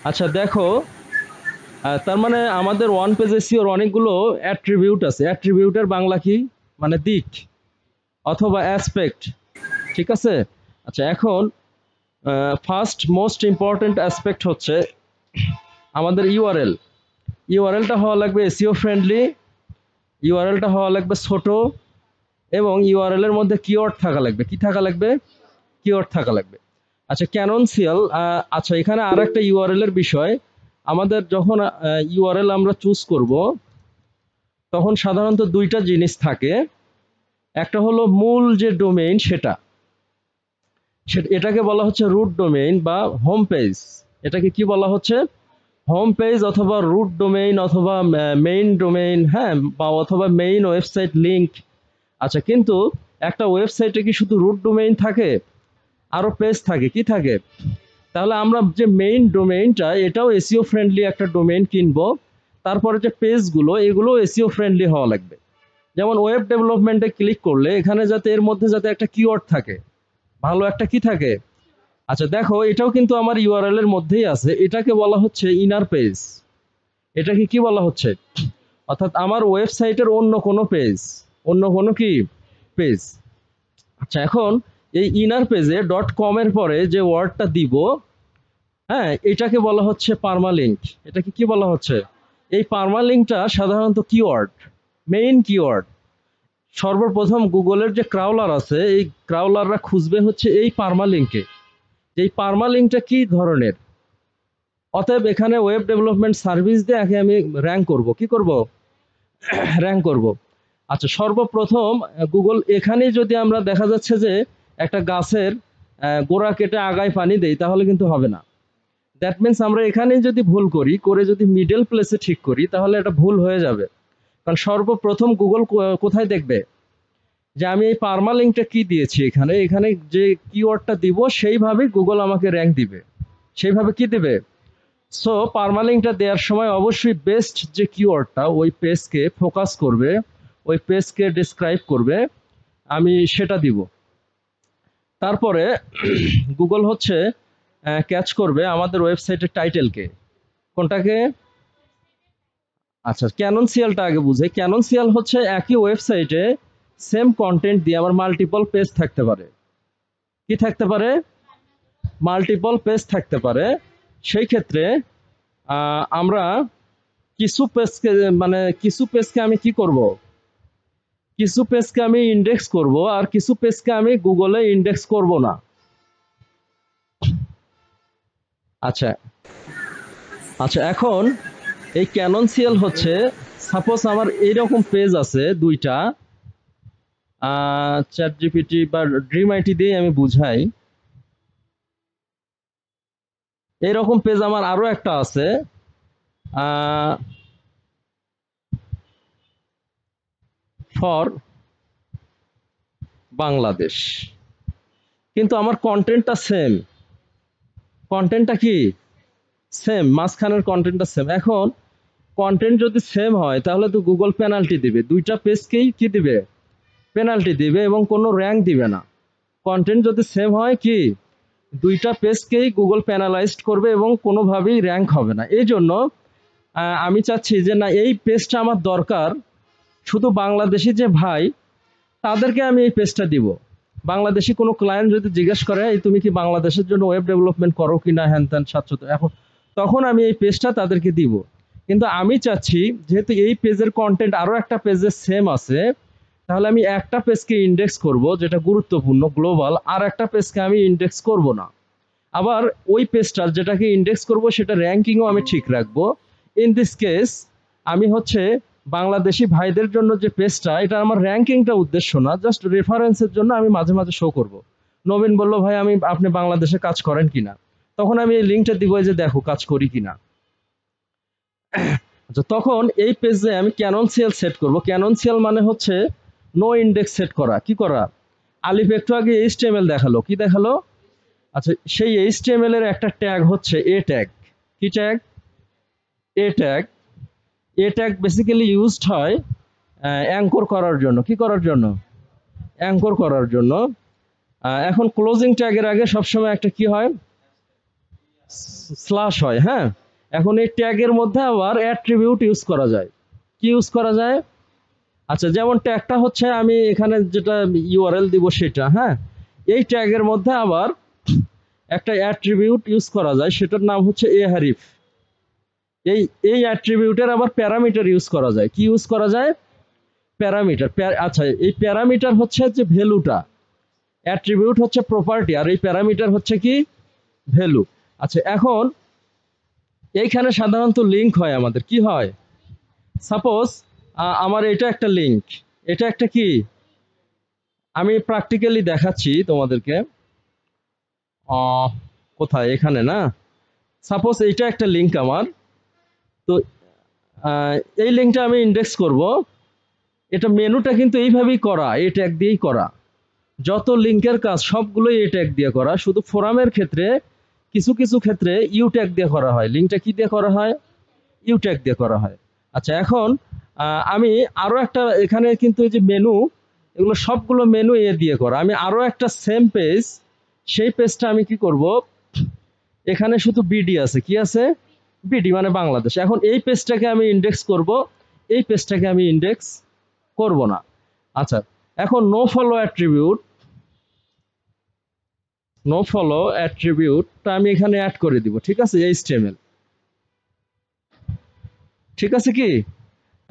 আচ্ছা দেখো, তার মানে আমাদের ওয়ান পেজ এসইওর অনেকগুলো অ্যাট্রিবিউট আছে। অ্যাট্রিবিউটের বাংলা কি? মানে দিক অথবা অ্যাসপেক্ট, ঠিক আছে? আচ্ছা এখন ফার্স্ট মোস্ট ইম্পর্টেন্ট অ্যাসপেক্ট হচ্ছে আমাদের ইউআরএল। ইউআরএলটা হওয়া লাগবে এসইও ফ্রেন্ডলি, ইউআরএলটা হওয়া লাগবে ছোট, এবং ইউআরএল এর মধ্যে কিওয়ার্ড থাকা লাগবে। কি থাকা লাগবে? কিওয়ার্ড থাকা লাগবে। আচ্ছা ক্যাননসিয়াল, আচ্ছা এখানে আর একটা ইউআরএল এর বিষয়। আমাদের যখন ইউআরএল আমরা চুজ করব তখন সাধারণত দুইটা জিনিস থাকে। একটা হলো মূল যে ডোমেইন সেটা, এটাকে বলা হচ্ছে রুট ডোমেইন বা হোম পেজ। এটাকে কি বলা হচ্ছে? হোম পেজ অথবা রুট ডোমেইন অথবা মেইন ডোমেইন, হ্যাঁ, বা অথবা মেইন ওয়েবসাইট লিংক। আচ্ছা কিন্তু একটা ওয়েবসাইটে কি শুধু রুট ডোমেইন থাকে? আরো পেজ থাকে, কি থাকে? তাহলে আমরা যে মেইন ডোমেইনটা, এটাও এসইও ফ্রেন্ডলি একটা ডোমেইন কিনবো। তারপরে যে পেজগুলো, এগুলো এসইও ফ্রেন্ডলি হওয়া লাগবে। যেমন ওয়েব ডেভেলপমেন্টে ক্লিক করলে এখানে যাতে এর মধ্যে যাতে একটা কিওয়ার্ড থাকে, ভালো একটা কি থাকে। আচ্ছা দেখো, এটাও কিন্তু আমার ইউআরএল এর মধ্যেই আছে। এটাকে বলা হচ্ছে ইনার পেজ। এটাকে কি বলা হচ্ছে? অর্থাৎ আমার ওয়েবসাইটের অন্য কোনো পেজ, অন্য কোনো কি পেজ। আচ্ছা এখন এই ইনার পেজে ডট কম এর পরে যে ওয়ার্ডটা দিব, হ্যাঁ, এটাকে বলা হচ্ছে পার্মালিঙ্ক। এটাকে কি বলা হচ্ছে? এই পার্মালিঙ্কটা সাধারণত কিওয়ার্ড, মেইন কিওয়ার্ড। সর্বপ্রথম গুগলের যে ক্রাউলার আছে, এই ক্রাউলাররা খুঁজবে হচ্ছে এই পার্মালিঙ্কে। এই পার্মালিঙ্কটা কি ধরনের। অতএব এখানে ওয়েব ডেভেলপমেন্ট সার্ভিস দিয়ে আগে আমি র্যাঙ্ক করব। কি করব? র্যাঙ্ক করব। আচ্ছা সর্বপ্রথম গুগল এখানে যদি আমরা দেখা যাচ্ছে যে একটা গাছের গোড়া কেটে আগায় পানি দেই, তাহলে কিন্তু হবে না। দ্যাট মিনস আমরা এখানে যদি ভুল করি, করে যদি মিডল প্লেসে ঠিক করি, তাহলে এটা ভুল হয়ে যাবে। কারণ সর্বপ্রথম গুগল কোথায় দেখবে? যে আমি এই পার্মালিঙ্কটা কি দিয়েছি, এখানে এখানে যে কিওয়ার্ডটা দিব সেইভাবে গুগল আমাকে র্যাঙ্ক দিবে। সেইভাবে কি দেবে? সো পার্মালিঙ্কটা দেওয়ার সময় অবশ্যই বেস্ট যে কিওয়ার্ডটা ওই পেজকে ফোকাস করবে, ওই পেজকে ডিসক্রাইব করবে, আমি সেটা দিব। তারপরে গুগল হচ্ছে ক্যাচ করবে আমাদের ওয়েবসাইটের টাইটেলকে। কোনটাকে? আচ্ছা ক্যাননসিয়ালটা আগে বুঝে। ক্যাননসিয়াল হচ্ছে একই ওয়েবসাইটে সেম কন্টেন্ট দিয়ে আমার মাল্টিপল পেজ থাকতে পারে। কি থাকতে পারে? মাল্টিপল পেজ থাকতে পারে। সেই ক্ষেত্রে আমরা কিছু পেজকে, মানে কিছু পেজকে আমি কি করব? কিছু পেজকে আমি ইন্ডেক্স করব, আর কিছু পেজকে আমি গুগলে ইন্ডেক্স করব না। আচ্ছা আচ্ছা এখন এই ক্যাননসিয়াল হচ্ছে, সাপোজ আমার এইরকম পেজ আছে দুইটা, চ্যাট জিপিটি বা ড্রিম আইটি দিয়ে আমি বুঝাই। এইরকম পেজ আমার আরো একটা আছে ফর বাংলাদেশ, কিন্তু আমার কন্টেন্টটা সেম। কন্টেন্টটা কি সেম, মাঝখানের কন্টেন্টটা সেম। এখন কন্টেন্ট যদি সেম হয় তাহলে তো গুগল পেনাল্টি দিবে, দুইটা পেজকেই কি দিবে? পেনাল্টি দিবে, এবং কোনো র্যাঙ্ক দিবে না। কন্টেন্ট যদি সেম হয় কি, দুইটা পেজকেই গুগল প্যানালাইজড করবে এবং কোনোভাবেই র্যাঙ্ক হবে না। এই জন্য আমি চাচ্ছি যে না, এই পেজটা আমার দরকার, শুধু বাংলাদেশি যে ভাই তাদেরকে আমি এই পেজটা দিব। বাংলাদেশি কোনো ক্লায়েন্ট যদি জিজ্ঞেস করে এই তুমি কি বাংলাদেশের জন্য ওয়েব ডেভেলপমেন্ট করো কিনা, হ্যান ত্যান 700, এখন তখন আমি এই পেজটা তাদেরকে দিব। কিন্তু আমি চাচ্ছি যেহেতু এই পেজের কন্টেন্ট আরো একটা পেজের সেম আছে, তাহলে আমি একটা পেজকে ইন্ডেক্স করব যেটা গুরুত্বপূর্ণ গ্লোবাল, আর একটা পেজকে আমি ইন্ডেক্স করব না। আবার ওই পেজটার যেটাকে ইন্ডেক্স করব সেটা র্যাঙ্কিংও আমি ঠিক রাখবো। ইন দিস কেস আমি হচ্ছে বাংলাদেশি ভাইদের জন্য যে পেজটা, এটা আমার র্যাঙ্কিংটা উদ্দেশ্য না, জাস্ট রেফারেন্সের জন্য আমি মাঝে মাঝে শো করব। নবীন বলল ভাই আমি, আপনি বাংলাদেশে কাজ করেন কিনা, তখন আমি এই লিঙ্কটা দিব যে দেখো কাজ করি কিনা। আচ্ছা তখন এই পেজে আমি ক্যাননসিয়াল সেট করব। ক্যাননসিয়াল মানে হচ্ছে নো ইন্ডেক্স সেট করা। কি করা? আলিফ একটু আগে এইচটিএমএল দেখালো, কি দেখালো? আচ্ছা সেই এইচটিএমএল এর একটা ট্যাগ হচ্ছে এ ট্যাগ। কি ট্যাগ? এ ট্যাগ। এ ট্যাগ বেসিক্যালি ইউজড হয় অ্যাঙ্কর করার জন্য। কি করার জন্য? অ্যাঙ্কর করার জন্য। এখন ক্লোজিং ট্যাগের আগে সবসময় একটা কি হয়? স্ল্যাশ হয়। হ্যাঁ, এখন এই ট্যাগের মধ্যে আবার অ্যাট্রিবিউট ইউজ করা যায়। কি ইউজ করা যায়? আচ্ছা, যেমন ট্যাগটা হচ্ছে আমি এখানে যেটা ইউআরএল দিব সেটা। হ্যাঁ, এই ট্যাগের মধ্যে আবার একটা অ্যাট্রিবিউট ইউজ করা যায়, সেটার নাম হচ্ছে এহারিফ। এই এই অ্যাট্রিবিউটের আবার প্যারামিটার ইউজ করা যায়। কি ইউজ করা যায়? প্যারামিটার। আচ্ছা, এই প্যারামিটার হচ্ছে যে ভ্যালুটা, অ্যাট্রিবিউট হচ্ছে প্রপার্টি, আর এই প্যারামিটার হচ্ছে কি? ভ্যালু। আচ্ছা, এখন এইখানে সাধারণত লিঙ্ক হয় আমাদের। কি হয়? সাপোজ আমার এটা একটা লিঙ্ক, এটা একটা কি, আমি প্র্যাকটিক্যালি দেখাচ্ছি তোমাদেরকে। কোথায়? এখানে না? সাপোজ এইটা একটা লিঙ্ক আমার। তো এই লিঙ্কটা আমি ইন্ডেক্স করব। এটা মেনুটা কিন্তু এইভাবেই করা, এই ট্যাগ দিয়েই করা। যত লিঙ্কের কাজ সবগুলোই এই ট্যাগ দিয়ে করা। শুধু ফোরামের ক্ষেত্রে কিছু কিছু ক্ষেত্রে ইউ ট্যাগ দিয়ে করা হয়। লিঙ্কটা কি দিয়ে করা হয়? ইউ ট্যাগ দিয়ে করা হয়। আচ্ছা, এখন আমি আরো একটা, এখানে কিন্তু এই যে মেনু, এগুলো সবগুলো মেনু এ দিয়ে করা। আমি আরো একটা সেম পেজ, সেই পেজটা আমি কি করব, এখানে শুধু বিডি আছে। কি আছে? বিডি মানে বাংলাদেশ। এখন এই পেজটাকে আমি ইন্ডেক্স করব, এই পেজটাকে আমি ইন্ডেক্স করব না। আচ্ছা, এখন no follow attribute, no follow অ্যাট্রিবিউটটা আমি এখানে অ্যাড করে দিব। ঠিক আছে? এইচটিএমএল। ঠিক আছে কি?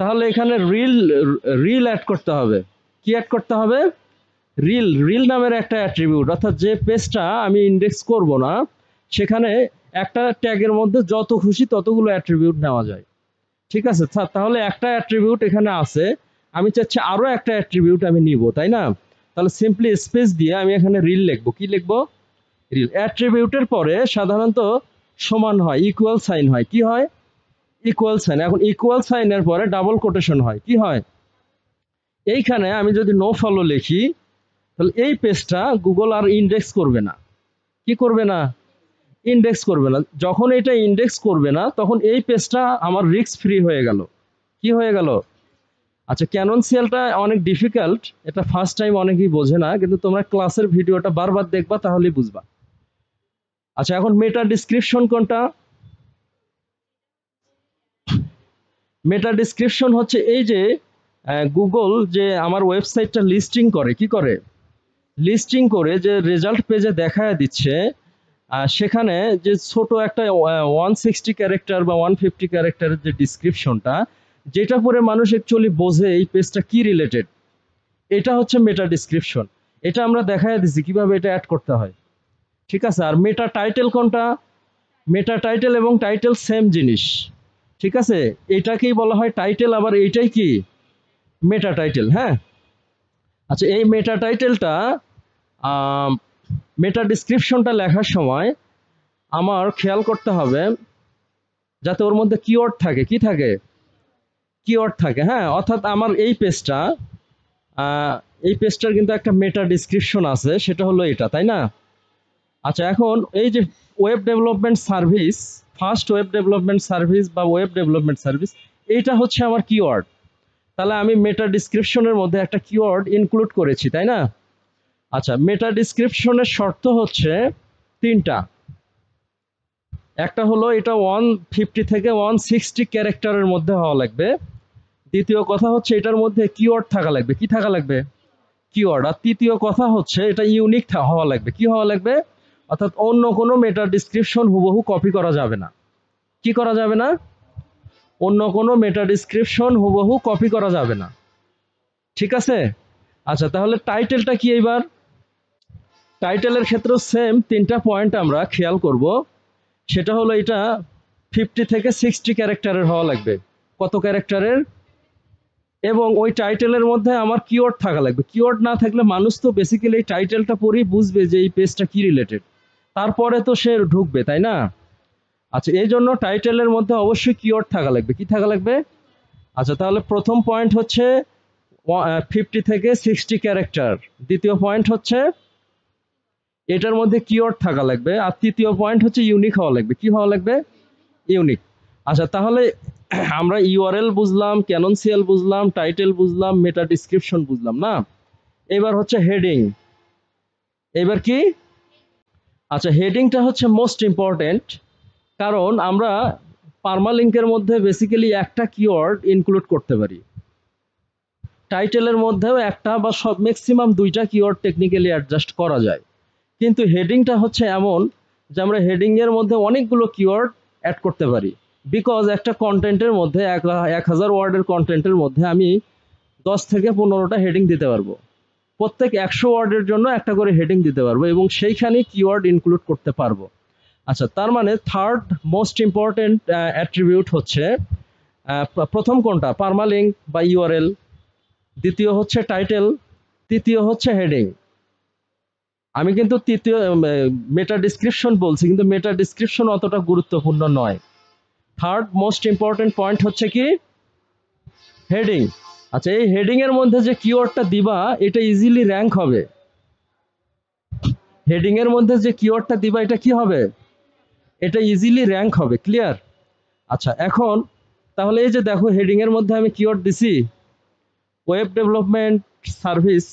তাহলে এখানে রিল, রিল অ্যাড করতে হবে। কি অ্যাড করতে হবে? রিল। রিল নামের একটা অ্যাট্রিবিউট, অর্থাৎ যে পেজটা আমি ইন্ডেক্স করব না সেখানে একটা ট্যাগের মধ্যে যত খুশি ততগুলো অ্যাট্রিবিউট নেওয়া যায়। ঠিক আছে? তাহলে একটা অ্যাট্রিবিউট এখানে আছে, আমি চাচ্ছি আরো একটা অ্যাট্রিবিউট আমি নিব, তাই না? তাহলে সিম্পলি স্পেস দিয়ে আমি এখানে রিল লিখবো। কি লিখবো? রিল। অ্যাট্রিবিউটের পরে সাধারণত সমান হয়, ইকুয়াল সাইন হয়। কি হয়? Equal sign. এখন ইকুয়াল সাইনের পরে ডাবল কোটেশন হয়। কি হয়? এইখানে আমি যদি নো ফলো লিখি, তাহলে এই পেজটা গুগল আর ইন্ডেক্স করবে না। কি করবে না? ইন্ডেক্স করবে না। যখন এটা ইন্ডেক্স করবে না তখন এই পেজটা আমার রিস্ক ফ্রি হয়ে গেল। কি হয়ে গেল? আচ্ছা, ক্যাননসিয়ালটা অনেক ডিফিকাল্ট, এটা ফার্স্ট টাইম অনেকেই বোঝে না, কিন্তু তোমরা ক্লাসের ভিডিওটা বারবার দেখবা তাহলেই বুঝবা। আচ্ছা, এখন মেটা ডিসক্রিপশন কোনটা? মেটা ডিসক্রিপশন হচ্ছে এই যে গুগল যে আমার ওয়েবসাইটটা লিস্টিং করে, কি করে? লিস্টিং করে যে রেজাল্ট পেজে দেখায় দিচ্ছে, সেখানে যে ছোট একটা 160 ক্যারেক্টার বা 150 ক্যারেক্টারের যে ডিসক্রিপশনটা, যেটা পরে মানুষ অ্যাকচুয়ালি বোঝে এই পেজটা কি রিলেটেড, এটা হচ্ছে মেটা ডিসক্রিপশন। এটা আমরা দেখায় দিছি কিভাবে এটা অ্যাড করতে হয়। ঠিক আছে? আর মেটা টাইটেল কোনটা? মেটা টাইটেল এবং টাইটেল সেম জিনিস। ঠিক আছে? এটাকেই বলা হয় টাইটেল, আবার এইটাই কি? মেটা টাইটেল। হ্যাঁ, আচ্ছা, এই মেটা টাইটেলটা, মেটা ডিসক্রিপশনটা লেখার সময় আমার খেয়াল করতে হবে যাতে ওর মধ্যে কিওয়ার্ড থাকে। কি থাকে? কিওয়ার্ড থাকে। হ্যাঁ, অর্থাৎ আমার এই পেজটার কিন্তু একটা মেটা ডিসক্রিপশন আছে, সেটা হলো এটা, তাই না? আচ্ছা, এখন এই যে web development service, first web development service বা ওয়েব ডেভেলপমেন্ট সার্ভিস, এইটা হচ্ছে আমার কিওয়ার্ড। তাহলে আমি মেটা ডিসক্রিপশনের মধ্যে একটা কিওয়ার্ড ইনক্লুড করেছি, তাই না? আচ্ছা, মেটা ডিসক্রিপশনের শর্ত হচ্ছে তিনটা। একটা হলো এটা 150 থেকে 160 ক্যারেক্টারের মধ্যে হওয়া লাগবে। দ্বিতীয় কথা হচ্ছে এটার মধ্যে কিওয়ার্ড থাকা লাগবে। কি থাকা লাগবে? কিওয়ার্ড। আর তৃতীয় কথা হচ্ছে এটা ইউনিক হওয়া লাগবে। কি হওয়া লাগবে? অর্থাৎ অন্য কোনো মেটা ডিসক্রিপশন হুবহু কপি করা যাবে না। কি করা যাবে না? অন্য কোনো মেটা ডিসক্রিপশন হুবহু কপি করা যাবে না। ঠিক আছে? আচ্ছা, তাহলে টাইটেলটা কি এইবার? টাইটেলের ক্ষেত্রে সেম তিনটা পয়েন্ট আমরা খেয়াল করব। সেটা হলো এটা 50 থেকে 60 ক্যারেক্টারের হওয়া লাগবে। কত ক্যারেক্টারের? এবং ওই টাইটেলের মধ্যে আমার কিওয়ার্ড থাকা লাগবে। কিওয়ার্ড না থাকলে মানুষ তো বেসিক্যালি এই টাইটেলটা পড়েই বুঝবে যে এই পেজটা কি রিলেটেড, তারপরে তো সে ঢুকবে, তাই না? আচ্ছা, এই জন্য টাইটেলের মধ্যে অবশ্যই কিওয়ার্ড থাকা লাগবে। কি থাকা লাগবে? আচ্ছা, তাহলে প্রথম পয়েন্ট হচ্ছে 50 থেকে 60 ক্যারেক্টার। দ্বিতীয় পয়েন্ট হচ্ছে এটার মধ্যে কিওয়ার্ড থাকা লাগবে। আর তৃতীয় পয়েন্ট হচ্ছে ইউনিক হওয়া লাগবে। কি হওয়া লাগবে? ইউনিক। আচ্ছা, তাহলে আমরা ইউআরএল বুঝলাম, ক্যাননসিয়াল বুঝলাম, টাইটেল বুঝলাম, মেটা ডিসক্রিপশন বুঝলাম না? এবার হচ্ছে হেডিং। এবার কি? আচ্ছা, হেডিংটা হচ্ছে মোস্ট ইম্পর্টেন্ট। কারণ আমরা পারমালিঙ্কের মধ্যে বেসিক্যালি একটা কিওয়ার্ড ইনক্লুড করতে পারি, টাইটেলের মধ্যেও একটা বা সব ম্যাক্সিমাম দুইটা কিওয়ার্ড টেকনিক্যালি অ্যাডজাস্ট করা যায়। কিন্তু হেডিংটা হচ্ছে এমন যে আমরা হেডিং এর মধ্যে অনেকগুলো কিওয়ার্ড অ্যাড করতে পারি, বিকজ একটা কন্টেন্টের মধ্যে 1000 ওয়ার্ডের কন্টেন্টের মধ্যে আমি 10 থেকে 15টা হেডিং দিতে পারবো, প্রত্যেক 100 ওয়ার্ডের জন্য একটা করে হেডিং দিতে পারবো এবং সেইখানে কিওয়ার্ড ইনক্লুড করতে পারবো। আচ্ছা, তার মানে থার্ড মোস্ট ইম্পর্টেন্ট অ্যাট্রিবিউট হচ্ছে প্রথম কোনটা, পারমালিঙ্ক বা ইউআরএল, দ্বিতীয় হচ্ছে টাইটেল, তৃতীয় হচ্ছে হেডিং। আমি কিন্তু তৃতীয় মেটা ডিসক্রিপশন বলছি, কিন্তু মেটা ডিসক্রিপশন অতটা গুরুত্বপূর্ণ নয়। থার্ড মোস্ট ইম্পর্টেন্ট পয়েন্ট হচ্ছে কি, হেডিং। আচ্ছা, এই হেডিং এর মধ্যে যে কিওয়ার্ডটা দিবা এটা ইজিলি র্যাঙ্ক হবে। হেডিং এর মধ্যে যে কিওয়ার্ডটা দিবা এটা কি হবে, এটা ইজিলি র্যাঙ্ক হবে। ক্লিয়ার? আচ্ছা, এখন তাহলে এই যে দেখো হেডিং এর মধ্যে আমি কিওয়ার্ড দিছি ওয়েব ডেভেলপমেন্ট সার্ভিস,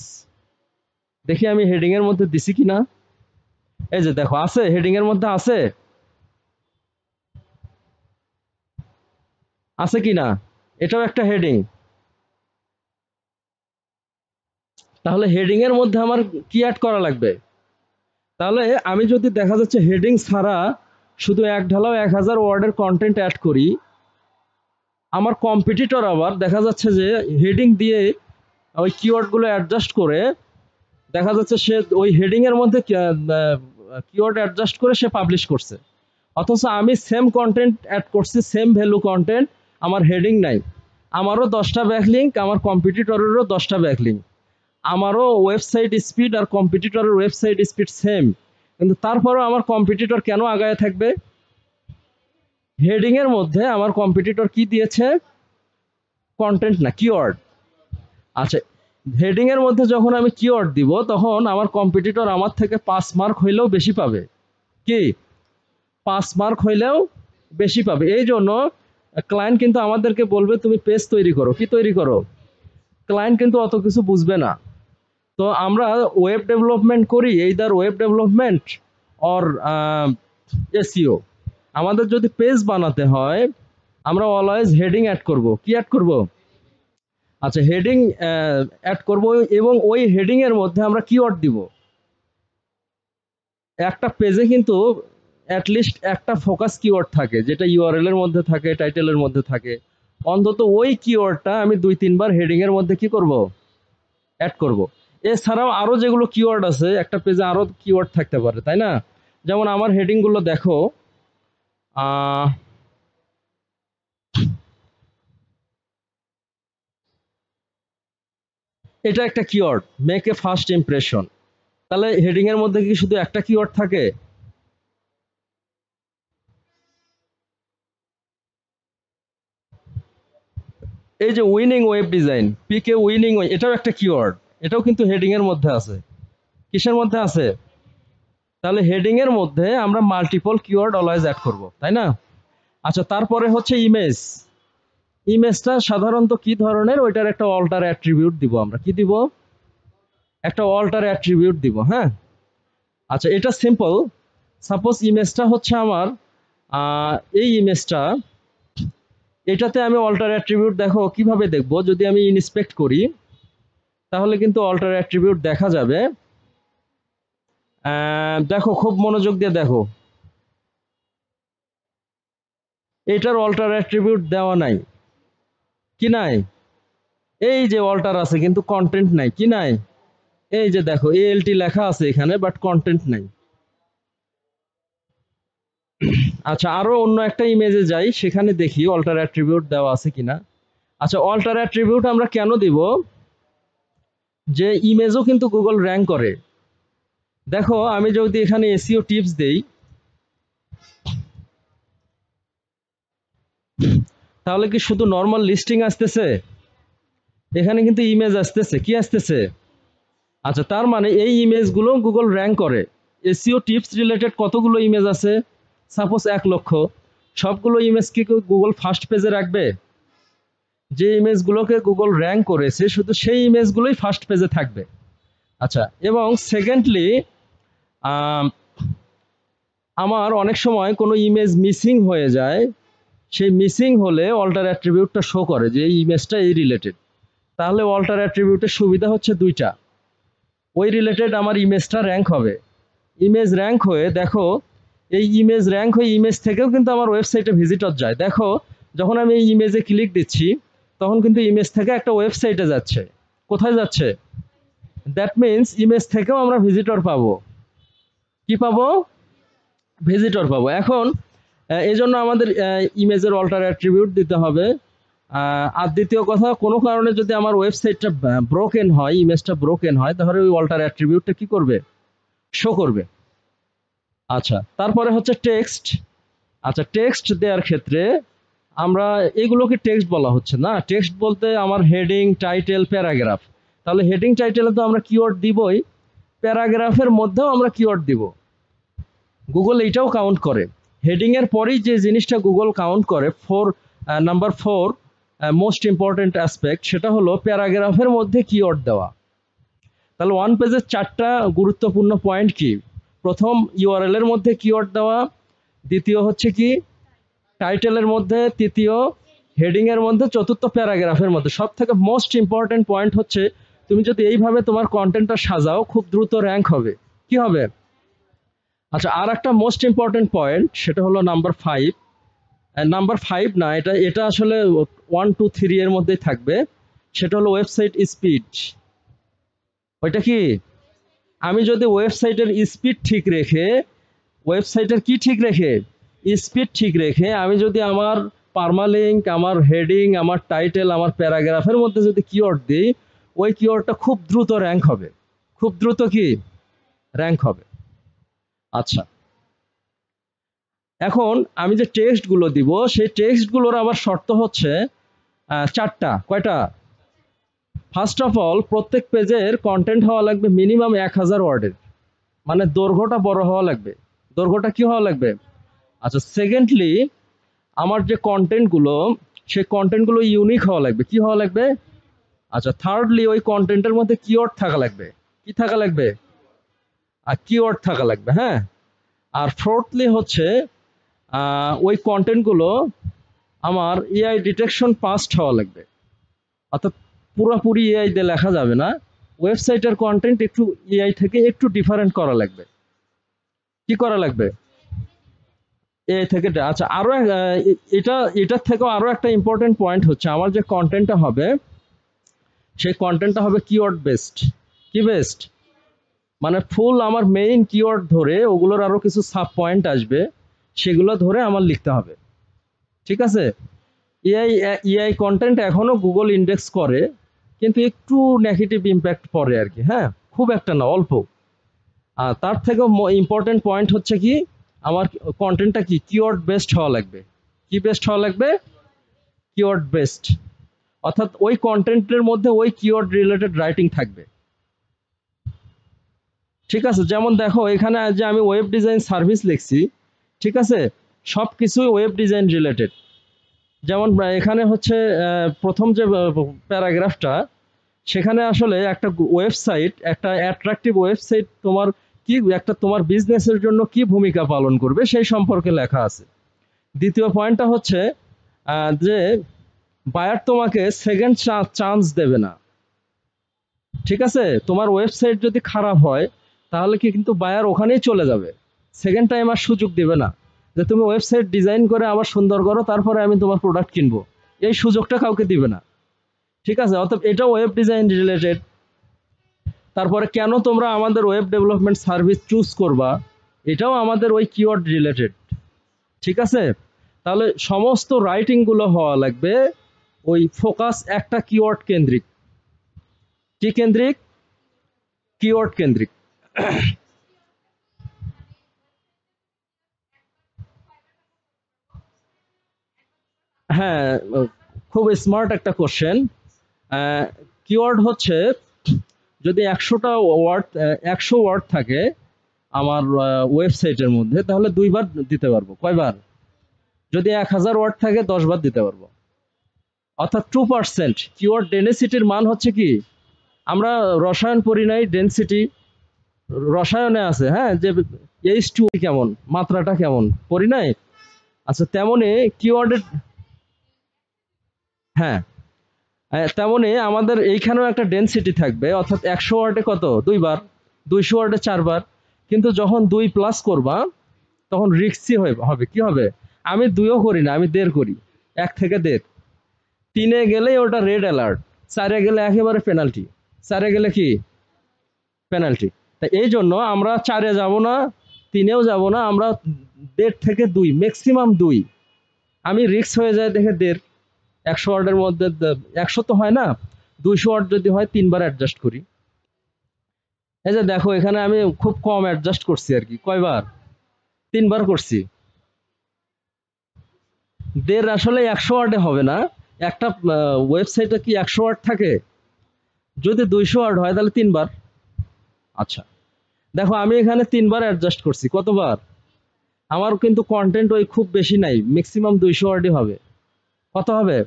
দেখি আমি হেডিং এর মধ্যে দিছি কিনা। এই যে দেখো আছে, হেডিং এর মধ্যে আছে, আছে কিনা, এটাও একটা হেডিং। তাহলে হেডিং এর মধ্যে আমার কি অ্যাড করা লাগবে? তাহলে আমি যদি দেখা যাচ্ছে হেডিং ছাড়া শুধু এক ঢালাও 1000 ওয়ার্ডের কন্টেন্ট অ্যাড করি, আমার কম্পিটিটর আবার দেখা যাচ্ছে যে হেডিং দিয়ে ওই কিওয়ার্ডগুলো অ্যাডজাস্ট করে দেখা যাচ্ছে সে ওই হেডিং এর মধ্যে কিওয়ার্ড অ্যাডজাস্ট করে সে পাবলিশ করছে, অথচ আমি সেম কন্টেন্ট অ্যাড করছি, সেম ভ্যালু কন্টেন্ট, আমার হেডিং নাই, আমারও 10টা ব্যাকলিঙ্ক, আমার কম্পিটিটরেরও 10টা ব্যাকলিঙ্ক, আমারও ওয়েবসাইট স্পিড আর কম্পিটিটরের ওয়েবসাইট স্পিড সেম, কিন্তু তারপরেও আমার কম্পিটিটর কেন আগায় থাকবে? হেডিং এর মধ্যে আমার কম্পিটিটর কি দিয়েছে? কন্টেন্ট না, কিওয়ার্ড। আচ্ছা, হেডিং এর মধ্যে যখন আমি কিওয়ার্ড দিব তখন আমার কম্পিটিটর আমার থেকে 5 মার্ক হইলেও বেশি পাবে। কি? 5 মার্ক হইলেও বেশি পাবে। এই জন্য ক্লায়েন্ট কিন্তু আমাদেরকে বলবে তুমি পেজ তৈরি করো। কি তৈরি করো? ক্লায়েন্ট কিন্তু অত কিছু বুঝবে না। তো আমরা ওয়েব ডেভেলপমেন্ট করি, either web development or SEO. আমাদের যদি পেজ বানাতে হয় আমরা অলওয়েজ হেডিং অ্যাড করব। কি অ্যাড করব? আচ্ছা, হেডিং অ্যাড করব এবং ওই হেডিং এর মধ্যে আমরা কিওয়ার্ড দিব। একটা পেজে কিন্তু অ্যাটলিস্ট একটা ফোকাস কিওয়ার্ড থাকে, যেটা ইউআরএল এর মধ্যে থাকে, টাইটেলের মধ্যে থাকে। অন্তত ওই কিওয়ার্ডটা আমি 2-3 বার হেডিং এর মধ্যে কি করব? অ্যাড করব। এছাড়াও আরো যেগুলো কিওয়ার্ড আছে, একটা পেজে আরো কিওয়ার্ড থাকতে পারে, তাই না? যেমন আমার হেডিং গুলো দেখো, এটা একটা keyword, make a first impression. তাহলে হেডিং এর মধ্যে কি শুধু একটা কিওয়ার্ড থাকে? এই যে উইনিং ওয়েব ডিজাইন, পিকে উইনিং, এটাও একটা কিওয়ার্ড, এটাও কিন্তু হেডিং এর মধ্যে আছে। কিসের মধ্যে আছে? তাহলে হেডিং এর মধ্যে আমরা মাল্টিপল কিওয়ার্ড অলওয়েজ অ্যাড করব, তাই না? আচ্ছা, তারপরে হচ্ছে ইমেজ। ইমেজটা সাধারণত কি ধরনের, ওইটার একটা অল্টার অ্যাট্রিবিউট দিব আমরা। কি দিব? একটা অল্টার অ্যাট্রিবিউট দিব। হ্যাঁ, আচ্ছা, এটা সিম্পল। সাপোজ ইমেজটা হচ্ছে আমার এই ইমেজটা, এটাতে আমি অল্টার অ্যাট্রিবিউট দেখো কিভাবে দেখব, যদি আমি ইন্সপেক্ট করি তাহলে কিন্তু অল্টার অ্যাট্রিবিউট দেখা যাবে। দেখো, খুব মনোযোগ দিয়ে দেখো, এটার অল্টার অ্যাট্রিবিউট দেওয়া নাই। কি নাই? এই যে অল্টার আছে কিন্তু কন্টেন্ট নাই। কি নাই? এই যে দেখো এএলটি লেখা আছে এখানে, বাট কন্টেন্ট নাই। আচ্ছা, আরো অন্য একটা ইমেজে যাই, সেখানে দেখি অল্টার অ্যাট্রিবিউট দেওয়া আছে কিনা। আচ্ছা, অল্টার অ্যাট্রিবিউট আমরা কেন দিব? যে ইমেজও কিন্তু গুগল র্যাঙ্ক করে। দেখো, আমি যদি এখানে এসইও টিপস দেই তাহলে কি শুধু নর্মাল লিস্টিং আসতেছে? এখানে কিন্তু ইমেজ আসতেছে। কি আসতেছে? আচ্ছা, তার মানে এই ইমেজগুলো গুগল র্যাঙ্ক করে। এসইও টিপস রিলেটেড কতগুলো ইমেজ আছে? সাপোজ 1 লক্ষ। সবগুলো ইমেজ কি গুগল ফার্স্ট পেজে রাখবে? যে ইমেজগুলোকে গুগল র্যাঙ্ক করেছে শুধু সেই ইমেজগুলোই ফার্স্ট পেজে থাকবে। আচ্ছা, এবং সেকেন্ডলি আমার অনেক সময় কোনো ইমেজ মিসিং হয়ে যায়, সেই মিসিং হলে অল্টার অ্যাট্রিবিউটটা শো করে যে এই ইমেজটা এই রিলেটেড। তাহলে অল্টার অ্যাট্রিবিউটের সুবিধা হচ্ছে দুইটা, ওই রিলেটেড আমার ইমেজটা র্যাঙ্ক হবে। ইমেজ র্যাঙ্ক হয়ে দেখো, এই ইমেজ র্যাঙ্ক হয়ে ইমেজ থেকেও কিন্তু আমার ওয়েবসাইটে ভিজিটর যায়। দেখো যখন আমি এই ইমেজে ক্লিক দিচ্ছি তখন কিন্তু ইমেজ থেকে একটা ওয়েবসাইটে যাচ্ছে। কোথায় যাচ্ছে? দ্যাট মিনস ইমেজ থেকেও আমরা ভিজিটর পাবো। কি পাবো? ভিজিটর পাবো। এখন এই জন্য আমাদের ইমেজের অল্টার অ্যাট্রিবিউট দিতে হবে। আর দ্বিতীয় কথা, কোনো কারণে যদি আমার ওয়েবসাইটটা ব্রোকেন হয়, ইমেজটা ব্রোকেন হয়, তাহলে ওই অল্টার অ্যাট্রিবিউটটা কি করবে? শো করবে। আচ্ছা, তারপরে হচ্ছে টেক্সট। আচ্ছা, টেক্সট দেওয়ার ক্ষেত্রে আমরা এগুলোকে টেক্সট বলা হচ্ছে না। টেক্সট বলতে আমার হেডিং, টাইটেল, প্যারাগ্রাফ। তাহলে হেডিং টাইটেলে তো আমরা কিওয়ার্ড দিবই, প্যারাগ্রাফের মধ্যেও আমরা কিওয়ার্ড দিব। গুগল এইটাও কাউন্ট করে। হেডিং এর পরেই যে জিনিসটা গুগল কাউন্ট করে, নাম্বার 4 মোস্ট ইম্পর্টেন্ট অ্যাসপেক্ট, সেটা হলো প্যারাগ্রাফের মধ্যে কিওয়ার্ড দেওয়া। তাহলে ওয়ান পেজের 4টা গুরুত্বপূর্ণ পয়েন্ট কি? প্রথম, ইউআরএল এর মধ্যে কিওয়ার্ড দেওয়া। দ্বিতীয় হচ্ছে কি? টাইটেলের মধ্যে। তৃতীয়, হেডিং এর মধ্যে। চতুর্থ, প্যারাগ্রাফের মধ্যে। সব থেকে মোস্ট ইম্পর্টেন্ট পয়েন্ট হচ্ছে, তুমি যদি এইভাবে তোমার কন্টেন্টটা সাজাও, খুব দ্রুত র্যাঙ্ক হবে। কি হবে? আচ্ছা, আর একটা মোস্ট ইম্পর্টেন্ট পয়েন্ট, সেটা হলো নাম্বার 5। নাম্বার 5 না, এটা এটা আসলে 1 2 3 এর মধ্যেই থাকবে। সেটা হলো ওয়েবসাইট স্পিড। ওইটা কি? আমি যদি ওয়েবসাইটের স্পিড ঠিক রেখে, ওয়েবসাইটের কি ঠিক রেখে? স্পিড ঠিক রেখে আমি যদি আমার পারমালিঙ্ক, আমার হেডিং, আমার টাইটেল, আমার প্যারাগ্রাফের মধ্যে যদি কিওয়ার্ড দিই, ওই কিওয়ার্ডটা খুব দ্রুত র্যাঙ্ক হবে। খুব দ্রুত কি র্যাঙ্ক হবে। আচ্ছা, এখন আমি যে টেক্সটগুলো দিব, সেই টেক্সটগুলোর আবার শর্ত হচ্ছে 4টা। কয়টা? ফার্স্ট অফ অল, প্রত্যেক পেজের কন্টেন্ট হওয়া লাগবে মিনিমাম 1000 ওয়ার্ডের, মানে দৈর্ঘ্যটা বড় হওয়া লাগবে। দৈর্ঘ্যটা কি হওয়া লাগবে? আচ্ছা, সেকেন্ডলি, আমার যে কন্টেন্টগুলো, সেই কন্টেন্টগুলো ইউনিক হওয়া লাগবে। কি হওয়া লাগবে? আচ্ছা, থার্ডলি, ওই কন্টেন্টের মধ্যে কিওয়ার্ড থাকা লাগবে। কি থাকা লাগবে? আর কিওয়ার্ড থাকা লাগবে, হ্যাঁ। আর ফোর্থলি হচ্ছে, ওই কন্টেন্টগুলো আমার এআই ডিটেকশন পাস্ট হওয়া লাগবে। অর্থাৎ পুরোপুরি এআই দিয়ে লেখা যাবে না, ওয়েবসাইটের কন্টেন্ট একটু এআই থেকে একটু ডিফারেন্ট করা লাগবে। কি করা লাগবে? এআই থেকে। আচ্ছা, আরো এটার থেকেও আরো একটা ইম্পর্টেন্ট পয়েন্ট হচ্ছে, আমার যে কন্টেন্টটা হবে, সেই কন্টেন্টটা হবে কিওয়ার্ড বেসড। কি বেসড? মানে ফুল আমার মেইন কিওয়ার্ড ধরে, ওগুলোর আরো কিছু সাব পয়েন্ট আসবে, সেগুলো ধরে আমার লিখতে হবে। ঠিক আছে? এআই এআই কন্টেন্ট এখনো গুগল ইন্ডেক্স করে, কিন্তু একটু নেগেটিভ ইম্প্যাক্ট পড়ে আর কি, হ্যাঁ, খুব একটা না, অল্প। আর তার থেকেও ইম্পর্টেন্ট পয়েন্ট হচ্ছে কি, আমার কন্টেন্টটা কি কিওয়ার্ড বেসড হওয়া লাগবে। কি বেসড হওয়া লাগবে? Keyword based. অর্থাৎ ওই কন্টেন্টের মধ্যে ওই কিওয়ার্ড রিলেটেড রাইটিং থাকবে। ঠিক আছে? যেমন দেখো, এখানে যে আমি ওয়েব ডিজাইন সার্ভিস লিখছি, ঠিক আছে, সব কিছুই ওয়েব ডিজাইন রিলেটেড। যেমন এখানে হচ্ছে প্রথম যে প্যারাগ্রাফটা, সেখানে আসলে একটা ওয়েবসাইট, একটা অ্যাট্রাকটিভ ওয়েবসাইট তোমার কি, একটা তোমার বিজনেসের জন্য কি ভূমিকা পালন করবে সেই সম্পর্কে লেখা আছে। দ্বিতীয় পয়েন্টটা হচ্ছে যে বায়ার তোমাকে সেকেন্ড চান্স দেবে না। ঠিক আছে? তোমার ওয়েবসাইট যদি খারাপ হয়, তাহলে কি কিন্তু বায়ার ওখানেই চলে যাবে, সেকেন্ড টাইম আর সুযোগ দিবে না যে তুমি ওয়েবসাইট ডিজাইন করে আবার সুন্দর করো, তারপরে আমি তোমার প্রোডাক্ট কিনবো। এই সুযোগটা কাউকে দিবে না। ঠিক আছে? অর্থাৎ এটা ওয়েব ডিজাইন রিলেটেড। তারপরে কেন তোমরা আমাদের ওয়েব ডেভেলপমেন্ট সার্ভিস চুজ করবা, এটাও আমাদের ওই কিওয়ার্ড রিলেটেড। ঠিক আছে? তাহলে সমস্ত রাইটিং গুলো হওয়া লাগবে ওই ফোকাস একটা কিওয়ার্ড কেন্দ্রিক। কি কেন্দ্রিক? কিওয়ার্ড কেন্দ্রিক। হ্যাঁ, খুব স্মার্ট একটা কোশ্চেন। কিওয়ার্ড হচ্ছে, যদি 100টা ওয়ার্ড, 100 ওয়ার্ড থাকে আমার ওয়েবসাইটের মধ্যে, তাহলে 2বার দিতে পারবো। কয়বার? যদি 1000 ওয়ার্ড থাকে 10বার দিতে পারবো। অর্থাৎ 2%। কিওয়ার্ড ডেনসিটির মান হচ্ছে কি, আমরা রসায়ন পড়ি নাই, ডেনসিটি রসায়নে আছে, হ্যাঁ, যে H2 কেমন, মাত্রাটা কেমন পড়ি নাই? আচ্ছা তেমনি কিওয়ার্ডের, হ্যাঁ তেমনি আমাদের এইখানেও একটা ডেনসিটি থাকবে, অর্থাৎ 100 ওয়ার্ডে কত 2 বার, 200 ওয়ার্ডে 4 বার। কিন্তু যখন 2 প্লাস করবা তখন রিক্সি হবে, কি হবে? আমি 2ও করি না, আমি 1.5 করি, 1 থেকে 1.5। 3-এ গেলেই ওটা রেড অ্যালার্ট, 4-এ গেলে একেবারে পেনাল্টি, 4-এ গেলে কি পেনাল্টি। তাই এই জন্য আমরা 4-এ যাব না, 3-এও যাব না, আমরা 1.5 থেকে 2, ম্যাক্সিমাম 2। আমি রিক্স হয়ে যায় দেখে 1.5, 100 ওয়ার্ডের মধ্যে 100 তো হয় না, 200 ওয়ার্ড যদি হয় 3 বার অ্যাডজাস্ট করি। এই যে দেখো এখানে আমি খুব কম অ্যাডজাস্ট করছি আর কি, কয়বার? 3 বার করছি। 1.5 আসলে 100 ওয়ার্ডে হবে না, একটা ওয়েবসাইটে কি 100 ওয়ার্ড থাকে? যদি 200 ওয়ার্ড হয় তাহলে 3 বার। আচ্ছা দেখো আমি এখানে 3 বার অ্যাডজাস্ট করছি, কতবার? আমার কিন্তু কন্টেন্ট ওই খুব বেশি নাই, ম্যাক্সিমাম 200 ওয়ার্ডই হবে। কত হবে?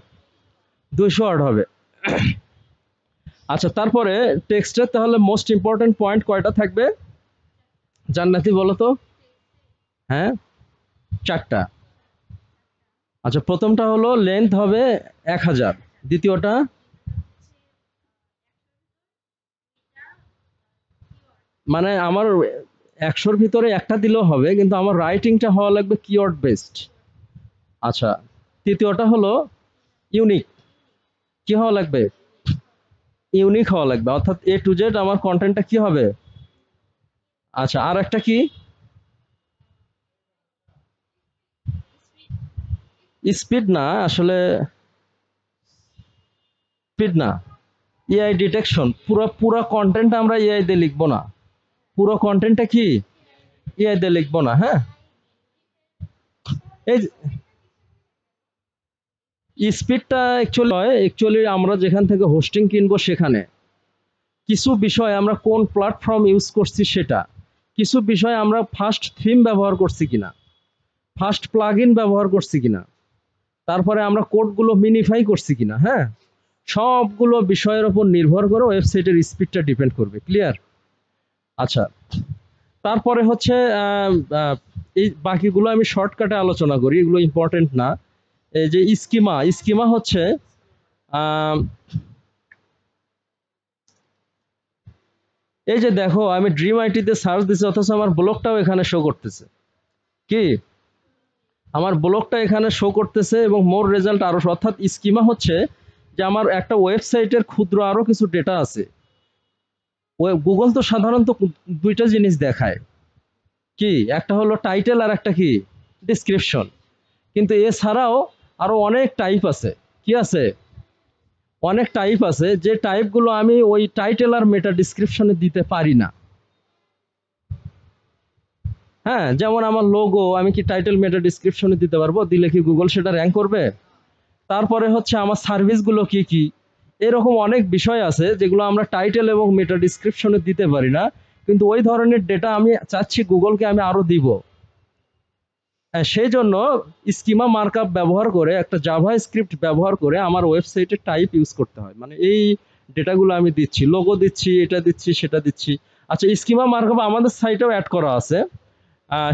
200 ওয়ার্ড হবে। আচ্ছা তারপরে টেক্সটের তাহলে মোস্ট ইম্পর্টেন্ট পয়েন্ট কয়টা থাকবে জান্নাতি বলো তো? হ্যাঁ 4টা। আচ্ছা প্রথমটা হলো লেন্থ হবে 1000, দ্বিতীয়টা মানে আমার 100-র ভিতরে একটা দিলেও হবে, কিন্তু আমার রাইটিংটা হওয়া লাগবে কিওয়ার্ড বেসড। আচ্ছা তৃতীয়টা হলো ইউনিক, কি হওয়া লাগবে? ইউনিক হওয়া লাগবে, অর্থাৎ A to Z আমার কন্টেন্টটা কি হবে? আচ্ছা আর একটা কি? স্পিড না আসলে, স্পিড না, এআই ডিটেকশন। পুরো পুরো কন্টেন্ট আমরা এআই দিয়ে লিখবো না, পুরো কন্টেন্টটা কি এআই দিয়ে লিখবো না। হ্যাঁ এই স্পিডটা অ্যাকচুয়ালি আমরা যেখান থেকে হোস্টিং কিনবো সেখানে, কিছু বিষয় আমরা কোন প্ল্যাটফর্ম ইউজ করছি সেটা, কিছু বিষয় আমরা ফার্স্ট থিম ব্যবহার করছি কিনা, ফার্স্ট প্লাগইন ব্যবহার করছি কিনা, তারপরে আমরা কোডগুলো মিনিফাই করছি কিনা। হ্যাঁ সবগুলো বিষয়ের উপর নির্ভর করে ওয়েবসাইটের স্পিডটা ডিপেন্ড করবে। ক্লিয়ার? আচ্ছা তারপরে হচ্ছে এই বাকিগুলো আমি শর্টকাটে আলোচনা করি, এগুলো ইম্পর্টেন্ট না। এই যে স্কিমা, স্কিমা হচ্ছে এই যে দেখো আমি ড্রিম আইটিতে সার্চ দিছি, অথচ আমার ব্লগটাও এখানে শো করতেছে। কি আমার ব্লগটা এখানে শো করতেছে এবং মোর রেজাল্ট আরো, অর্থাৎ স্কিমা হচ্ছে যে আমার একটা ওয়েবসাইটের ক্ষুদ্র আরো কিছু ডেটা আছে। গুগল তো সাধারণত দুইটা জিনিস দেখায়, কি একটা হলো টাইটেল আর একটা কি ডিসক্রিপশন, কিন্তু এছাড়াও আরো অনেক টাইপ আছে। কি আছে? অনেক টাইপ আছে, যে টাইপগুলো আমি ওই টাইটেল আর মেটা ডিসক্রিপশনে দিতে পারি না। হ্যাঁ যেমন আমার লোগো আমি কি টাইটেল মেটা ডিসক্রিপশনে দিতে পারবো? দিলে কি গুগল সেটা র্যাঙ্ক করবে? তারপরে হচ্ছে আমার সার্ভিসগুলো কি কি, এরকম অনেক বিষয় আছে যেগুলো আমরা টাইটেল এবং মেটা ডিসক্রিপশনে দিতে পারি না, কিন্তু ওই ধরনের ডেটা আমি চাচ্ছি গুগলকে আমি আরো দিব। সেই জন্য স্কিমা মার্কআপ ব্যবহার করে, একটা জাভা স্ক্রিপ্ট ব্যবহার করে আমার ওয়েবসাইটে টাইপ ইউজ করতে হয়, মানে এই ডেটাগুলো আমি দিচ্ছি, লোগো দিচ্ছি, এটা দিচ্ছি, সেটা দিচ্ছি। আচ্ছা স্কিমা মার্কআপ আমাদের সাইটেও অ্যাড করা আছে,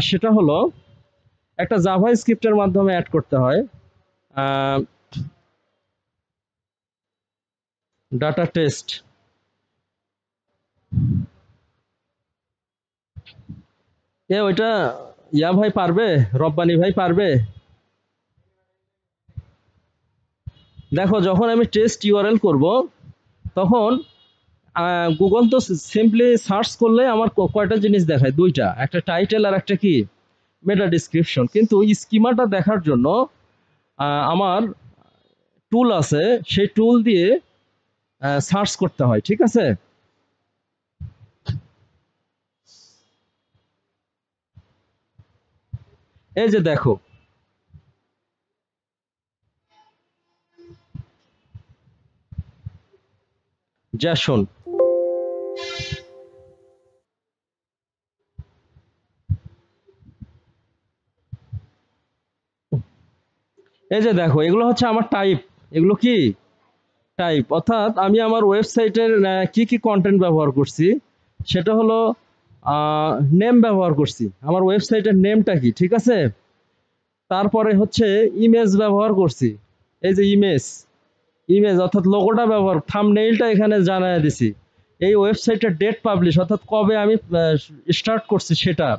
সেটা হলো একটা জাভা স্ক্রিপ্টের মাধ্যমে অ্যাড করতে হয়। ডাটা টেস্ট, ওইটা ইয়া ভাই পারবে, রব্বানি ভাই পারবে? দেখো যখন আমি টেস্ট ইউআরএল করব তখন গুগল তো সিম্পলি সার্চ করলে আমার কয়টা জিনিস দেখায়, দুইটা, একটা টাইটেল আর একটা কি মেটা ডিসক্রিপশন। কিন্তু স্কিমাটা দেখার জন্য আমার টুল আছে, সেই টুল দিয়ে সার্চ করতে হয়। ঠিক আছে? এই যে দেখো জ্যাসন, এই যে দেখো এগুলো হচ্ছে আমার টাইপ, এগুলো কি টাইপ, অর্থাৎ আমি আমার ওয়েবসাইটের কি কি কন্টেন্ট ব্যবহার করছি সেটা হলো নেম ব্যবহার করছি, আমার ওয়েবসাইটের নেমটা কি, ঠিক আছে। তারপরে হচ্ছে ইমেজ ব্যবহার করছি, এই যে ইমেজ, ইমেজ অর্থাৎ লোগোটা ব্যবহার, থাম্বনেইলটা এখানে জানায় দিছি, এই ওয়েবসাইটের ডেট পাবলিশ অর্থাৎ কবে আমি স্টার্ট করছি সেটা,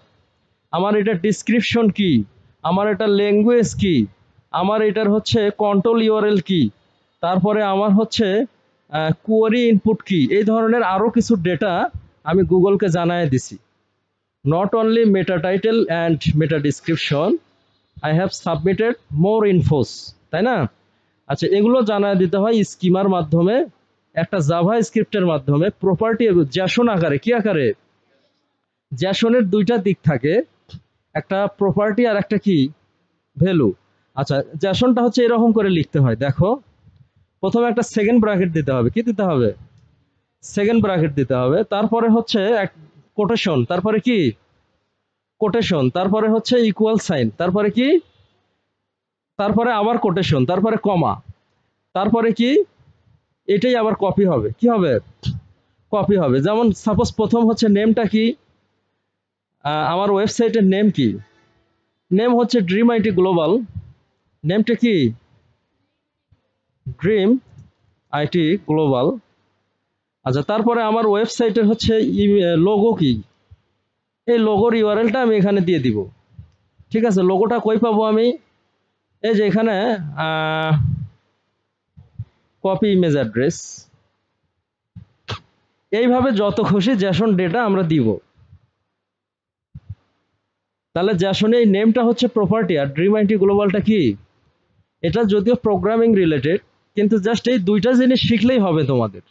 আমার এটা ডিসক্রিপশন কি, আমার এটা ল্যাঙ্গুয়েজ কি, আমার এটার হচ্ছে কন্ট্রোল ইউআরএল কি, তারপরে আমার হচ্ছে কোয়ারি ইনপুট কি, এই ধরনের আরও কিছু ডেটা আমি গুগলকে জানায় দিছি। Not only meta title and meta description, I have submitted more infos, তাই না। আচ্ছা, এগুলো জানায় দিতে হয় স্কিমার মাধ্যমে, একটা জাভা স্ক্রিপ্টের মাধ্যমে, প্রপার্টি জ্যাসন আকারে, কি আকারে, জ্যাসনের দুইটা দিক থাকে, একটা প্রপার্টি আর একটা কি ভ্যালু। আচ্ছা, জ্যাসনটা হচ্ছে এরকম করে লিখতে হয়, দেখো প্রথমে একটা সেকেন্ড ব্র্যাকেট দিতে হবে, কি দিতে হবে, সেকেন্ড ব্র্যাকেট দিতে হবে, তারপরে হচ্ছে এক কোটেশন, তারপরে কি কোটেশন, তারপরে হচ্ছে ইকুয়াল সাইন, তারপরে কি, তারপরে আবার কোটেশন, তারপরে কমা, তারপরে কি, এটাই আবার কপি হবে, কি হবে, কপি হবে। যেমন সাপোজ প্রথম হচ্ছে নেমটা কি, আমার ওয়েবসাইটের নেম কি, নেম হচ্ছে ড্রিম আইটি গ্লোবাল, নেমটা কি ড্রিম আইটি গ্লোবাল। আচ্ছা, তারপরে আমার ওয়েবসাইটের হচ্ছে লোগো কি, এই লোগোর ইউআরএলটা আমি এখানে দিয়ে দিব, ঠিক আছে। লোগোটা কই পাবো আমি, এই যে এখানে কপি ইমেজ অ্যাড্রেস, এইভাবে যত খুশি জ্যাসন ডেটা আমরা দিব। তাহলে জ্যাসনে এই নেমটা হচ্ছে প্রপার্টি আর ড্রিম আইটি গ্লোবালটা কি, এটা যদিও প্রোগ্রামিং রিলেটেড, কিন্তু জাস্ট এই দুইটা জিনিস শিখলেই হবে তোমাদের।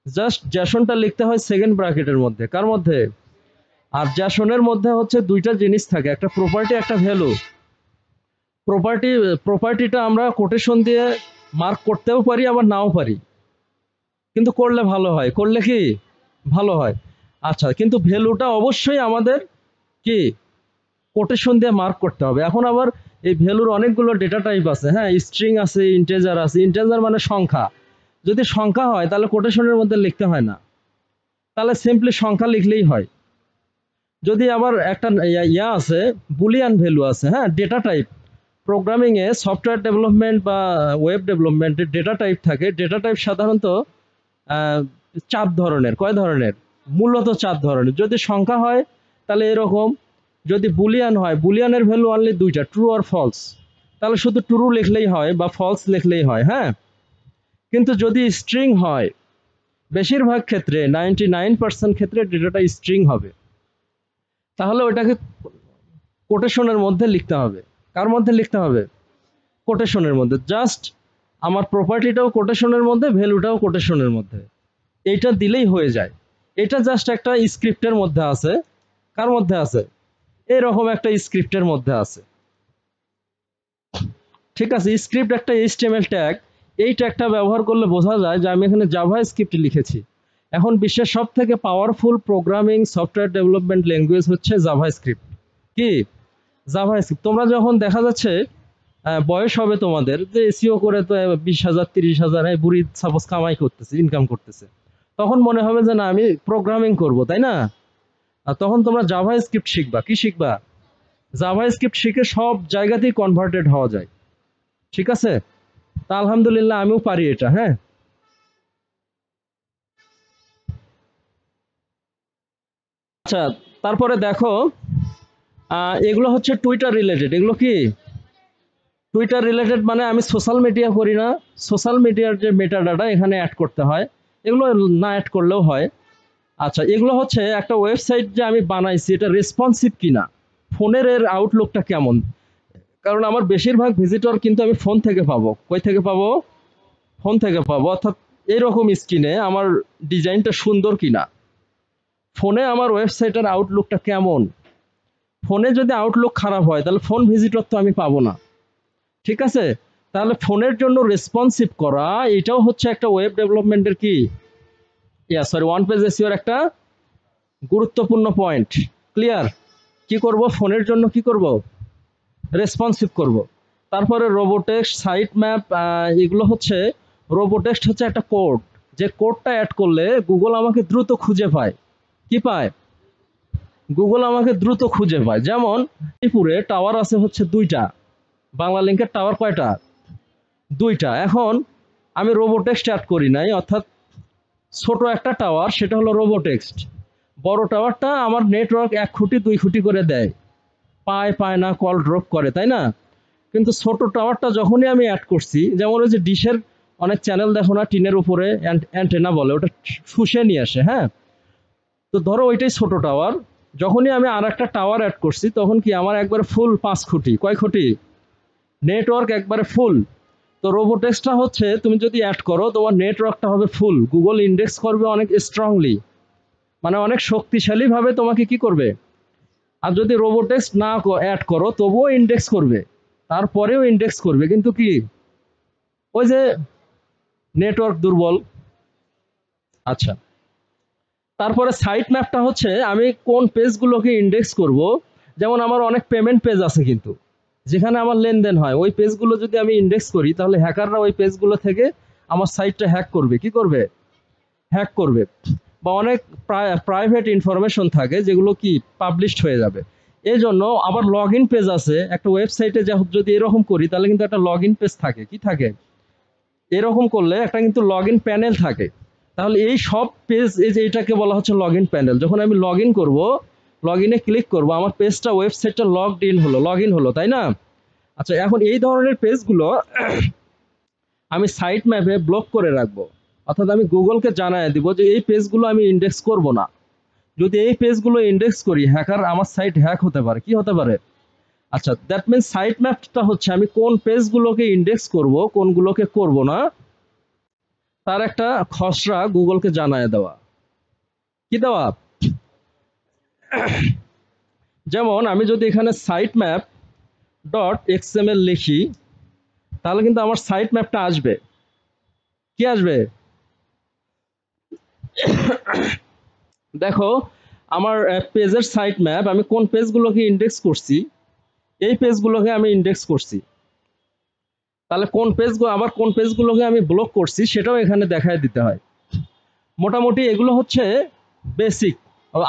জাস্ট জ্যাসনটা লিখতে হয় সেকেন্ড ব্র্যাকেটের মধ্যে, কার মধ্যে, আর জ্যাসনের মধ্যে হচ্ছে দুইটা জিনিস থাকে, একটা প্রপার্টি একটা ভ্যালু। প্রপার্টিটা আমরা কোটেশন দিয়ে মার্ক করতেও পারি আবার নাও পারি, কিন্তু করলে ভালো হয়, করলে কি ভালো হয়। আচ্ছা, কিন্তু ভ্যালুটা অবশ্যই আমাদের কি কোটেশন দিয়ে মার্ক করতে হবে। এখন আবার এই ভ্যালুর অনেকগুলো ডেটা টাইপ আছে, হ্যাঁ, স্ট্রিং আছে, ইন্টেজার আছে, ইন্টেজার মানে সংখ্যা, যদি সংখ্যা হয় তাহলে কোটেশনের মধ্যে লিখতে হয় না, তাহলে সিম্পলি সংখ্যা লিখলেই হয়। যদি আবার একটা ইয়া আছে, বুলিয়ান ভ্যালু আছে, হ্যাঁ, ডেটা টাইপ, প্রোগ্রামিং এ সফটওয়্যার ডেভেলপমেন্ট বা ওয়েব ডেভেলপমেন্টের ডেটা টাইপ থাকে, ডেটা টাইপ সাধারণত চার ধরনের, কয় ধরনের, মূলত চার ধরনের। যদি সংখ্যা হয় তাহলে এরকম, যদি বুলিয়ান হয়, বুলিয়ানের ভ্যালু অনলি দুইটা, ট্রু আর ফলস, তাহলে শুধু ট্রু লিখলেই হয় বা ফলস লিখলেই হয়, হ্যাঁ। কিন্তু যদি স্ট্রিং হয়, বেশিরভাগ ক্ষেত্রে 99% ক্ষেত্রে ডেটাটা স্ট্রিং হবে, তাহলে ওটাকে কোটেশনের মধ্যে লিখতে হবে। কার মধ্যে লিখতে হবে, কোটেশনের মধ্যে। জাস্ট আমার প্রপার্টিটাও কোটেশনের মধ্যে, ভ্যালুটাও কোটেশনের মধ্যে, এইটা দিলেই হয়ে যায়। এটা জাস্ট একটা স্ক্রিপ্টের মধ্যে আছে, কার মধ্যে আছে, এরকম একটা স্ক্রিপ্টের মধ্যে আছে, ঠিক আছে। স্ক্রিপ্ট একটা HTML ট্যাগ, এই ট্যাগটা ব্যবহার করলে বোঝা যায় যে আমি এখানে জাভা স্ক্রিপ্ট লিখেছি। এখন বিশ্বের সব থেকে powerful programming software development language হচ্ছে জাভা স্ক্রিপ্ট, কি জাভা স্ক্রিপ্ট। তোমরা যখন দেখা যাচ্ছে বয়স হবে তোমাদের, যে এসিও করে তো 20,000 30,000 বুড়ি সাপোজ কামাই করতেছে, ইনকাম করতেছে, তখন মনে হবে যে না আমি প্রোগ্রামিং করব, তাই না। আর তখন তোমরা জাভা স্ক্রিপ্ট শিখবা, কি শিখবা, জাভা স্ক্রিপ্ট শিখে সব জায়গাতেই কনভার্টেড হওয়া যায়, ঠিক আছে। তা আলহামদুলিল্লাহ আমিও পারি এটা, হ্যাঁ। আচ্ছা, তারপরে দেখো এগুলো হচ্ছে টুইটার রিলেটেড, এগুলো কি টুইটার রিলেটেড, মানে আমি সোশ্যাল মিডিয়া করি না, সোশ্যাল মিডিয়ার যে মেটা ডাটা এখানে অ্যাড করতে হয়, এগুলো না অ্যাড করলেও হয়। আচ্ছা, এগুলো হচ্ছে একটা ওয়েবসাইট যে আমি বানাইছি এটা রেসপন্সিভ কিনা, ফোনের এর আউটলুকটা কেমন, কারণ আমার বেশিরভাগ ভিজিটর কিন্তু আমি ফোন থেকে পাবো, কই থেকে পাবো, ফোন থেকে পাবো, অর্থাৎ এইরকম স্ক্রিনে আমার ডিজাইনটা সুন্দর কিনা, ফোনে আমার ওয়েবসাইটের আউটলুকটা কেমন। ফোনে যদি আউটলুক খারাপ হয় তাহলে ফোন ভিজিটর তো আমি পাবো না, ঠিক আছে। তাহলে ফোনের জন্য রেসপন্সিভ করা, এটাও হচ্ছে একটা ওয়েব ডেভেলপমেন্টের কি, ওয়ান পেজ এসইওর একটা গুরুত্বপূর্ণ পয়েন্ট। ক্লিয়ার, কি করব, ফোনের জন্য কি করব, রেসপন্সিভ করব। তারপরে রোবোটেক্সট, সাইট ম্যাপ, এগুলো হচ্ছে, রোবোটেক্সট হচ্ছে একটা কোড, যে কোডটা অ্যাড করলে গুগল আমাকে দ্রুত খুঁজে পায়, কি পায়, গুগল আমাকে দ্রুত খুঁজে পায়। যেমন ত্রিপুরে টাওয়ার আছে হচ্ছে 2টা, বাংলা লিংকের টাওয়ার কয়টা? 2টা। এখন আমি রোবোটেক্সট অ্যাড করি নাই, অর্থাৎ ছোট একটা টাওয়ার, সেটা হলো রোবোটেক্সট। বড় টাওয়ারটা আমার নেটওয়ার্ক 1 খুঁটি 2 খুঁটি করে দেয়, পায় না, কল ড্রপ করে, তাই না? কিন্তু ছোট টাওয়ারটা যখনই আমি অ্যাড করছি, যেমন ওই যে ডিশের অনেক চ্যানেল দেখো না, টিনের উপরে অ্যান্টেনা বলে, ওটা শুষে নিয়ে আসে, হ্যাঁ? তো ধরো ওইটাই ছোট টাওয়ার, যখনই আমি আর একটা টাওয়ার অ্যাড করছি তখন কি আমার একবারে ফুল 5 খুঁটি, কয় খুঁটি নেটওয়ার্ক, একবারে ফুল। তো রোবোটেক্সটা হচ্ছে তুমি যদি অ্যাড করো তোমার নেটওয়ার্কটা হবে ফুল, গুগল ইন্ডেক্স করবে অনেক স্ট্রংলি, মানে অনেক শক্তিশালী ভাবে তোমাকে কি করবে। আর যদি রোবোটেক্স না অ্যাড করো তবুও ইন্ডেক্স করবে, তারপরেও ইন্ডেক্স করবে, কিন্তু কি ওই যে নেটওয়ার্ক দুর্বল। আচ্ছা, তারপরে সাইট ম্যাপটা হচ্ছে আমি কোন পেজগুলোকে ইন্ডেক্স করব। যেমন আমার অনেক পেমেন্ট পেজ আছে কিন্তু, যেখানে আমার লেনদেন হয়, ওই পেজগুলো যদি আমি ইন্ডেক্স করি তাহলে হ্যাকাররা ওই পেজগুলো থেকে আমার সাইটটা হ্যাক করবে, কি করবে, হ্যাক করবে। বা অনেক প্রাইভেট ইনফরমেশন থাকে যেগুলো কি পাবলিশড হয়ে যাবে। এই জন্য আবার লগ ইন পেজ আছে একটা ওয়েবসাইটে, যদি এরকম করি তাহলে কিন্তু একটা লগ ইন পেজ থাকে, কি থাকে, এরকম করলে একটা কিন্তু লগ ইন প্যানেল থাকে। তাহলে এই সব পেজ, এই যে এটাকে বলা হচ্ছে লগ ইন প্যানেল। যখন আমি লগ ইন করবো, লগ ইনে ক্লিক করবো, আমার পেজটা, ওয়েবসাইটটা লগড ইন হলো, লগ ইন হলো, তাই না? আচ্ছা, এখন এই ধরনের পেজগুলো আমি সাইট ম্যাপে ব্লক করে রাখবো, অর্থাৎ আমি গুগলকে জানায় দিব যে এই পেজগুলো আমি ইন্ডেক্স করব না। যদি এই পেজগুলো ইন্ডেক্স করি, হ্যাকার আমার সাইট হ্যাক হতে পারে, কি হতে পারে। আচ্ছা, দ্যাট মিনস সাইট ম্যাপটা হচ্ছে আমি কোন পেজগুলোকে ইন্ডেক্স করব, কোনগুলোকে করব না, তার একটা খসড়া গুগলকে জানায় দেওয়া। কি দেওয়া? যেমন আমি যদি এখানে সাইট ম্যাপ ডট এক্সএমএল লিখি, তাহলে কিন্তু আমার সাইট ম্যাপটা আসবে। কি আসবে? দেখো আমার পেজের সাইট ম্যাপ, আমি কোন পেজগুলোকে ইন্ডেক্স করছি, এই পেজগুলোকে আমি ইন্ডেক্স করছি। তাহলে কোন পেজগুলো, আবার কোন পেজগুলোকে আমি ব্লক করছি সেটাও এখানে দেখায় দিতে হয়। মোটামুটি এগুলো হচ্ছে বেসিক।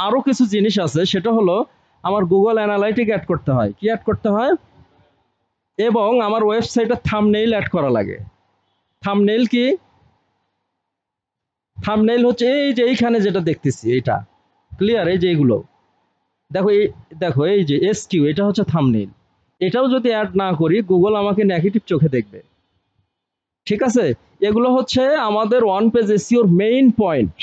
আরো কিছু জিনিস আছে, সেটা হলো আমার গুগল অ্যানালাইটিক অ্যাড করতে হয়। কি অ্যাড করতে হয়? এবং আমার ওয়েবসাইটে থাম্বনেইল অ্যাড করা লাগে। থাম্বনেইল কি? থাম্বনেইল হচ্ছে এই যে এইখানে যেটা দেখতেছি, এইটা ক্লিয়ার, এই যে এইগুলো দেখো, দেখো এই যে এসকিউ, এটা হচ্ছে থাম্বনেইল। এটাও যদি অ্যাড না করি গুগল আমাকে নেগেটিভ চোখে দেখবে, ঠিক আছে? এগুলো হচ্ছে আমাদের ওয়ান পেজ এসইওর মেইন পয়েন্ট।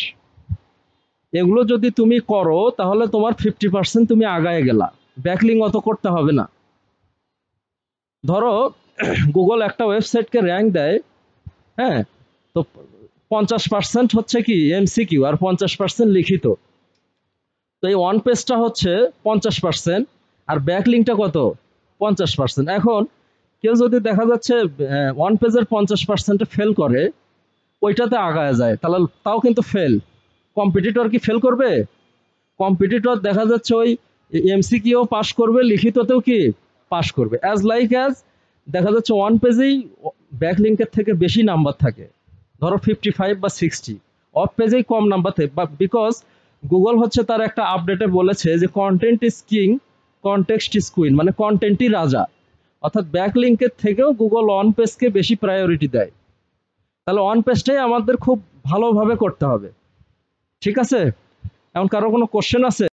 এগুলো যদি তুমি করো তাহলে তোমার 50% তুমি আগায় গেলা, ব্যাকলিং অত করতে হবে না। ধরো গুগল একটা ওয়েবসাইটকে র্যাঙ্ক দেয়, হ্যাঁ, তো 50% হচ্ছে কি এমসিকিউ আর 50% লিখিত। তো এই ওয়ান পেজটা হচ্ছে 50%, আর ব্যাকলিংটা কত? 50%। এখন কেউ যদি দেখা যাচ্ছে ওয়ান পেজের 50%-এ ফেল করে, ওইটাতে আগায় যায়, তাহলে তাও কিন্তু ফেল। কম্পিটিটর কি ফেল করবে? কম্পিটিটর দেখা যাচ্ছে ওই এমসিকিউ পাস করবে, লিখিততেও কি পাস করবে। অ্যাজ লাইক অ্যাজ দেখা যাচ্ছে ওয়ান পেজেই ব্যাকলিংকের থেকে বেশি নাম্বার থাকে, ধরো 55 বা 60, অফ পেজেই কম নাম্বার থাকে। বিকজ গুগল হচ্ছে তার একটা আপডেটে বলেছে যে content is king, context is queen, মানে কন্টেন্টই রাজা। অর্থাৎ ব্যাকলিংকের থেকেও গুগল অন পেজকে বেশি প্রায়োরিটি দেয়। তাহলে অন পেজটাই আমাদের খুব ভালোভাবে করতে হবে, ঠিক আছে? এখন কারো কোনো কোশ্চেন আছে?